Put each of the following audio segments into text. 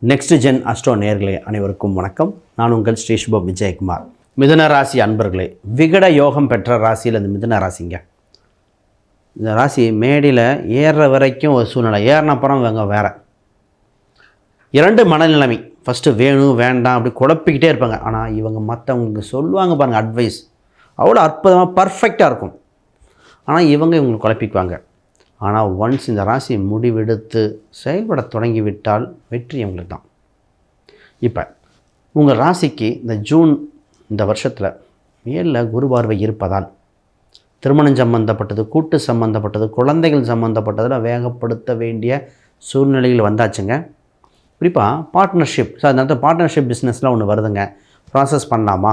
Next gen astro நேயர்களே அனைவருக்கும் வணக்கம். நான் உங்கள் ஸ்ரீ சுப விஜயகுமார். மிதுன ராசி அன்பர்களே, விகட யோகம் பெற்ற ராசியில் இந்த மிதுன ராசிங்க. இந்த ராசி மேடையில் ஏறுற வரைக்கும் ஒரு சூழ்நிலை, ஏறினப்புறம் இவங்க வேறு இரண்டு மனநிலைமை. ஃபஸ்ட்டு வேணும் வேண்டாம் அப்படி குழப்பிக்கிட்டே இருப்பாங்க. ஆனால் இவங்க மற்றவங்களுக்கு சொல்லுவாங்க பாருங்கள், அட்வைஸ் அவ்வளோ அற்புதமாக பர்ஃபெக்டாக இருக்கும். ஆனால் இவங்களுக்கு குழப்பிக்குவாங்க. ஆனால் ஒன்ஸ் இந்த ராசி முடிவெடுத்து செயல்பட தொடங்கிவிட்டால் வெற்றி அவங்களுக்கு தான். இப்போ உங்கள் ராசிக்கு இந்த ஜூன் இந்த வருஷத்தில் 7 குரு பார்வை இருப்பதால் திருமணம் சம்மந்தப்பட்டது, கூட்டு சம்மந்தப்பட்டது, குழந்தைகள் சம்மந்தப்பட்டதில் வேகப்படுத்த வேண்டிய சூழ்நிலைகள் வந்தாச்சுங்க. குறிப்பாக பார்ட்னர்ஷிப், சார் அந்த நேரத்தில் பார்ட்னர்ஷிப் பிஸ்னஸ்லாம் ஒன்று வருதுங்க, ப்ராசஸ் பண்ணலாமா?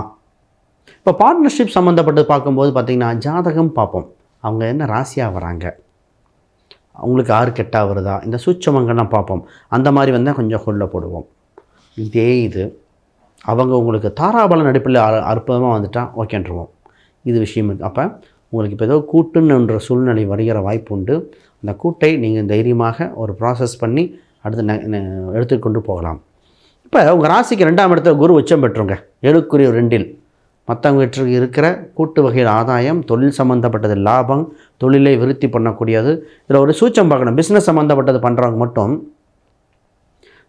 இப்போ பார்ட்னர்ஷிப் சம்மந்தப்பட்டது பார்க்கும்போது பார்த்திங்கன்னா ஜாதகம் பார்ப்போம், அவங்க என்ன ராசியாக வராங்க, அவங்களுக்கு 6 கெட்டாக வருதா, இந்த சூட்சமங்கள்லாம் பார்ப்போம். அந்த மாதிரி வந்தால் கொஞ்சம் கொள்ள போடுவோம். இது அவங்க உங்களுக்கு தாராபலம் நடிப்பில் அற்புதமாக வந்துட்டால் ஓகேன்றுவோம். இது விஷயம் இருக்குது. அப்போ உங்களுக்கு இப்போ ஏதோ கூட்டுன்ற சூழ்நிலை வருகிற வாய்ப்பு உண்டு. அந்த கூட்டை நீங்கள் தைரியமாக ஒரு ப்ராசஸ் பண்ணி அடுத்து எடுத்துக்கொண்டு போகலாம். இப்போ உங்கள் ராசிக்கு 2ஆம் இடத்துல குரு உச்சம் பெற்றுங்க, 7க்குரிய 2இல். மற்றவங்க இருக்கிற கூட்டு வகையில் ஆதாயம், தொழில் சம்மந்தப்பட்டது லாபம், தொழிலை விருத்தி பண்ணக்கூடியது. இதில் ஒரு சூச்சம் பார்க்கணும். பிஸ்னஸ் சம்மந்தப்பட்டது பண்ணுறவங்க மட்டும்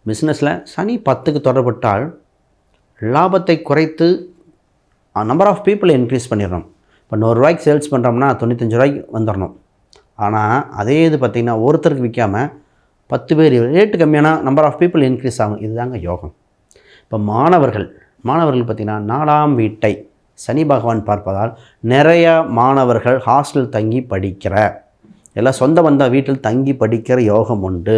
பிஸ்னஸில் சனி 10க்கு தொடர்பட்டால் லாபத்தை குறைத்து நம்பர் ஆஃப் பீப்புளை இன்க்ரீஸ் பண்ணிடணும். இப்போ 100 ரூபாய்க்கு சேல்ஸ் பண்ணுறோம்னா 95 ரூபாய்க்கு வந்துடணும். ஆனால் அதே இது பார்த்திங்கன்னா ஒருத்தருக்கு விற்காமல் 10 பேர், ரேட்டு கம்மியான நம்பர் ஆஃப் பீப்புள் இன்க்ரீஸ் ஆகும். இதுதாங்க யோகம். இப்போ மாணவர்கள் பார்த்திங்கன்னா 4ஆம் வீட்டை சனி பகவான் பார்ப்பதால் நிறைய மாணவர்கள் ஹாஸ்டல் தங்கி படிக்கிற, எல்லாம் சொந்த வந்த வீட்டில் தங்கி படிக்கிற யோகம் உண்டு.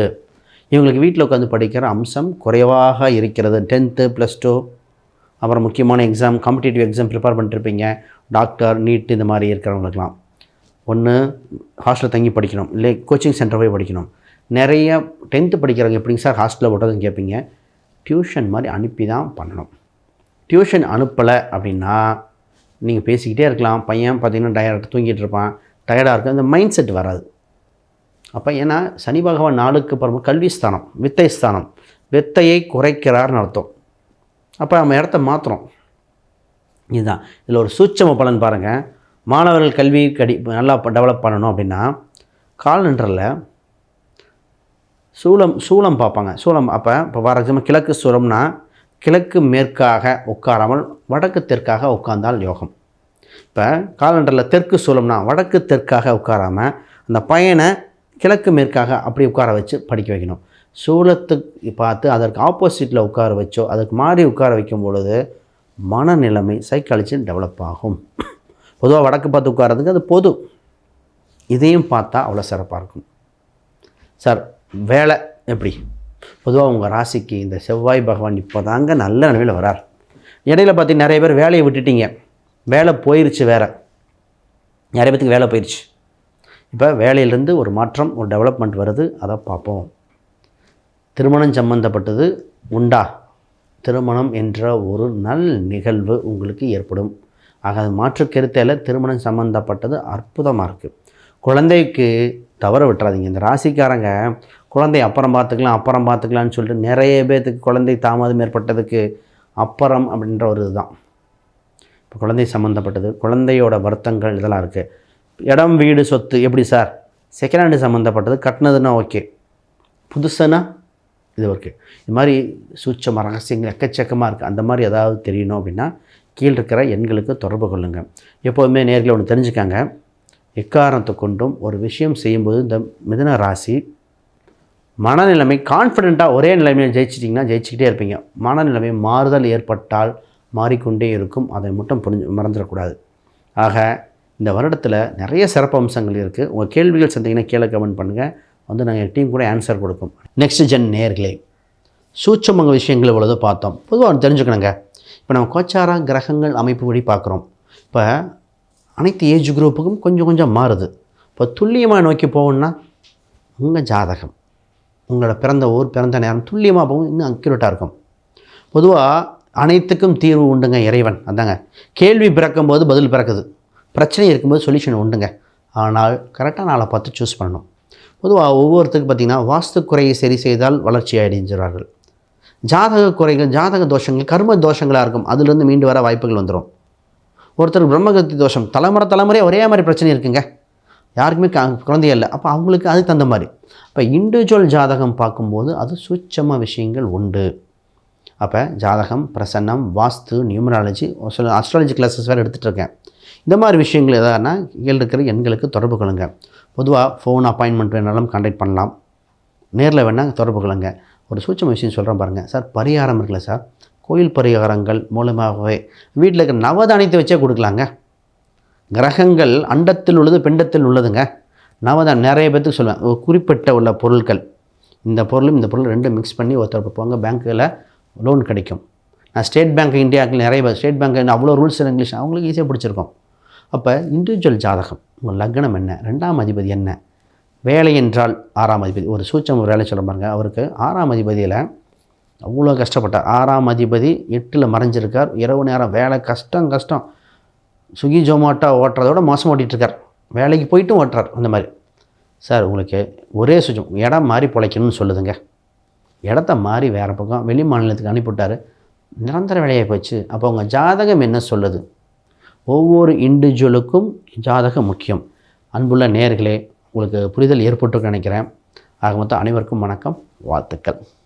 இவங்களுக்கு வீட்டில் உட்காந்து படிக்கிற அம்சம் குறைவாக இருக்கிறது. 10th +2 அப்புறம் முக்கியமான எக்ஸாம், காம்படிட்டிவ் எக்ஸாம் ப்ரிப்பேர் பண்ணிட்டுருப்பீங்க, டாக்டர், நீட் இந்த மாதிரி இருக்கிறவங்களுக்கெல்லாம் ஒன்று ஹாஸ்டலில் தங்கி படிக்கணும், இல்லை கோச்சிங் சென்டர் போய் படிக்கணும். நிறைய 10th படிக்கிறவங்க எப்படிங்க சார் ஹாஸ்டலில் விட்றதுன்னு கேட்பீங்க. டியூஷன் மாதிரி அனுப்பி தான் பண்ணணும். டியூஷன் அனுப்பலை அப்படின்னா நீங்கள் பேசிக்கிட்டே இருக்கலாம். பையன் பார்த்திங்கன்னா டயர்டாக தூங்கிட்டு இருப்பான், டயர்டாக இருக்கும், இந்த மைண்ட் செட் வராது. அப்போ ஏன்னா சனி பகவான் 4க்கு அப்புறமா கல்வி ஸ்தானம், வித்தை ஸ்தானம், வித்தையை குறைக்கிறார்னு அர்த்தம். அப்போ நம்ம இடத்த மாற்றுறோம். இதுதான் இதில் ஒரு சூட்சம பலன் பாருங்கள். மாணவர்கள் கல்வி நல்லா டெவலப் பண்ணணும் அப்படின்னா காலண்டரில் சூலம் பார்ப்பாங்க. சூலம் அப்போ ஃபார் எக்ஸாம்பிள் கிழக்கு சூலம்னா கிழக்கு மேற்காக உட்காராமல் வடக்கு தெற்காக உட்கார்ந்தால் யோகம். இப்போ காலண்டரில் தெற்கு சூலம்னா வடக்கு தெற்காக உட்காராமல் அந்த பையனை கிழக்கு மேற்காக அப்படி உட்கார வச்சு படிக்க வைக்கணும். சூலத்துக்கு பார்த்து அதற்கு ஆப்போசிட்டில் உட்கார வச்சோ அதுக்கு மாறி உட்கார வைக்கும் பொழுது மனநிலைமை சைக்காலஜி டெவலப் ஆகும். பொதுவாக வடக்கு பார்த்து உட்காரதுக்கு அது பொது, இதையும் பார்த்தா அவ்வளோ சிறப்பாக இருக்கும். சார் வேலை எப்படி? பொதுவாக உங்கள் ராசிக்கு இந்த செவ்வாய் பகவான் இப்போ தாங்க நல்ல நிலையில் வரார். இடையில் பார்த்திங்கன்னா நிறைய பேர் வேலையை விட்டுட்டீங்க, வேலை போயிடுச்சு, வேறு நிறைய பேருக்கு வேலை போயிடுச்சு. இப்போ வேலையிலேருந்து ஒரு மாற்றம், ஒரு டெவலப்மெண்ட் வருது, அதை பார்ப்போம். திருமணம் சம்பந்தப்பட்டது உண்டா? திருமணம் என்ற ஒரு நல் நிகழ்வு உங்களுக்கு ஏற்படும். ஆக அது மாற்றுக்கருத்தில் திருமணம் சம்மந்தப்பட்டது அற்புதமாக இருக்குது. குழந்தைக்கு தவற விட்டுறாதீங்க. இந்த ராசிக்காரங்க குழந்தை அப்புறம் பார்த்துக்கலான்னு சொல்லிட்டு நிறைய பேர்த்துக்கு குழந்தை தாமதம் ஏற்பட்டதுக்கு அப்புறம் அப்படின்ற ஒரு இதுதான். இப்போ குழந்தை சம்மந்தப்பட்டது, குழந்தையோட வருத்தங்கள் இதெல்லாம் இருக்குது. இடம், வீடு, சொத்து எப்படி சார்? செகண்ட் ஹேண்டு சம்மந்தப்பட்டது, கட்டினதுன்னா ஓகே, புதுசுன்னா இது ஓகே. இது மாதிரி சூட்சமாக ரகசியங்கள் எக்கச்சக்கமாக இருக்குது. அந்த மாதிரி ஏதாவது தெரியணும் அப்படின்னா கீழே இருக்கிற எண்களுக்கு தொடர்பு கொள்ளுங்கள். எப்போதுமே நேர்களை ஒன்று தெரிஞ்சுக்காங்க, எக்காரணத்தை கொண்டும் ஒரு விஷயம் செய்யும்போது இந்த மிதுன ராசி மனநிலைமை கான்ஃபிடெண்ட்டாக ஒரே நிலைமையை ஜெயிச்சிட்டிங்கன்னா ஜெயிச்சிக்கிட்டே இருப்பீங்க. மனநிலைமை மாறுதல் ஏற்பட்டால் மாறிக்கொண்டே இருக்கும். அதை மட்டும் மறந்துடக்கூடாது. ஆக இந்த வருடத்தில் நிறைய சிறப்பு அம்சங்கள் இருக்குது. உங்கள் கேள்விகள் சந்திங்கன்னா கீழே கமெண்ட் பண்ணுங்கள், வந்து நாங்கள் டீம் கூட ஆன்சர் கொடுக்கும். நெக்ஸ்ட் ஜென் நேயர்களே, சூட்சமங்க விஷயங்கள் இவ்வளவு பார்த்தோம். பொதுவாக தெரிஞ்சுக்கணுங்க. இப்போ நம்ம கோச்சார கிரகங்கள் அமைப்பு படி பார்க்குறோம். இப்போ அனைத்து ஏஜ் குரூப்புக்கும் கொஞ்சம் மாறுது. இப்போ துல்லியமாக நோக்கி போகணுன்னா உங்கள் ஜாதகம், உங்களோட பிறந்த ஊர், பிறந்த நேரம் துல்லியமாக போகும், இன்னும் அக்யூரேட்டாக இருக்கும். பொதுவாக அனைத்துக்கும் தீர்வு உண்டுங்க இறைவன். அதாங்க கேள்வி பிறக்கும்போது பதில் பிறக்குது, பிரச்சனை இருக்கும்போது சொல்யூஷன் உண்டுங்க. ஆனால் கரெக்டாக நாளை பார்த்து சூஸ் பண்ணணும். பொதுவாக ஒவ்வொருத்தருக்கு பார்த்திங்கன்னா வாஸ்து குறையை சரி செய்தால் வளர்ச்சி அடைஞ்சிறார்கள். ஜாதக குறைகள், ஜாதக தோஷங்கள், கர்ம தோஷங்களாக இருக்கும். அதுலேருந்து மீண்டு வர வாய்ப்புகள் வந்துடும். ஒருத்தருக்கு பிரம்மகத்தி தோஷம், தலைமுறை ஒரே மாதிரி பிரச்சனை இருக்குங்க, யாருக்குமே குழந்தையே இல்லை. அப்போ அவங்களுக்கு அதுக்கு தகுந்த மாதிரி. இப்போ இண்டிவிஜுவல் ஜாதகம் பார்க்கும்போது அது சூட்சம விஷயங்கள் உண்டு. அப்போ ஜாதகம், பிரசன்னம், வாஸ்து, நியூமராலஜி, சில அஸ்ட்ராலஜி கிளாஸஸ் வேறு எடுத்துகிட்டு இருக்கேன். இந்த மாதிரி விஷயங்கள் எதானா இருக்கிற எண்களுக்கு தொடர்பு கொள்ளுங்க. பொதுவாக ஃபோன் அப்பாயின்மெண்ட் வேணாலும் கான்டாக்ட் பண்ணலாம், நேரில் வேணால் தொடர்பு கொள்ளுங்க. ஒரு சூட்சம விஷயம் சொல்கிறேன் பாருங்கள் சார். பரிகாரம் இருக்குல்ல சார், கோயில் பரிகாரங்கள் மூலமாகவே வீட்டில் இருக்கிற நவதானியத்தை வச்சே கொடுக்கலாங்க. கிரகங்கள் அண்டத்தில் உள்ளது, பிண்டத்தில் உள்ளதுங்க. நவதானியம் நிறைய பேர்த்துக்கு சொல்லுவேன், ஒரு குறிப்பிட்ட உள்ள பொருட்கள், இந்த பொருளும் இந்த பொருள் ரெண்டும் மிக்ஸ் பண்ணி ஒருத்தர் போங்க, பேங்க்கில் லோன் கிடைக்கும். நான் ஸ்டேட் பேங்க் இந்தியாவுக்கு நிறைய பேர், ஸ்டேட் பேங்க் அவ்வளோ ரூல்ஸ் இங்கிலீஷ் அவங்களுக்கு ஈஸியாக பிடிச்சிருக்கும். அப்போ இண்டிவிஜுவல் ஜாதகம், உங்கள் லக்னம் என்ன, 2ஆம் அதிபதி என்ன, வேலை என்றால் 6ஆம் அதிபதி, ஒரு சூட்சம வேலை சொல்ல பாருங்க. அவருக்கு 6ஆம் அதிபதியில் அவ்வளோ கஷ்டப்பட்டார். 6ஆம் அதிபதி 8ல் மறைஞ்சிருக்கார். இரவு நேரம் வேலை கஷ்டம். ஸ்விக்கி ஜொமேட்டோ ஓட்டுறதோட மோசம் ஓட்டிகிட்ருக்கார். வேலைக்கு போய்ட்டும் ஓட்டுறார். அந்த மாதிரி சார் உங்களுக்கு ஒரே சுஜம் இடம் மாறி பிழைக்கணும்னு சொல்லுதுங்க. இடத்த மாறி வேறு பக்கம் வெளி மாநிலத்துக்கு அனுப்பிவிட்டார். நிரந்தர வேலையாக போச்சு. அப்போ உங்கள் ஜாதகம் என்ன சொல்லுது? ஒவ்வொரு இண்டிவிஜுவலுக்கும் ஜாதகம் முக்கியம். அன்புள்ள நேயர்களே, உங்களுக்கு புரிதல் ஏற்பட்டு நினைக்கிறேன். ஆக மொத்தம் அனைவருக்கும் வணக்கம், வாழ்த்துக்கள்.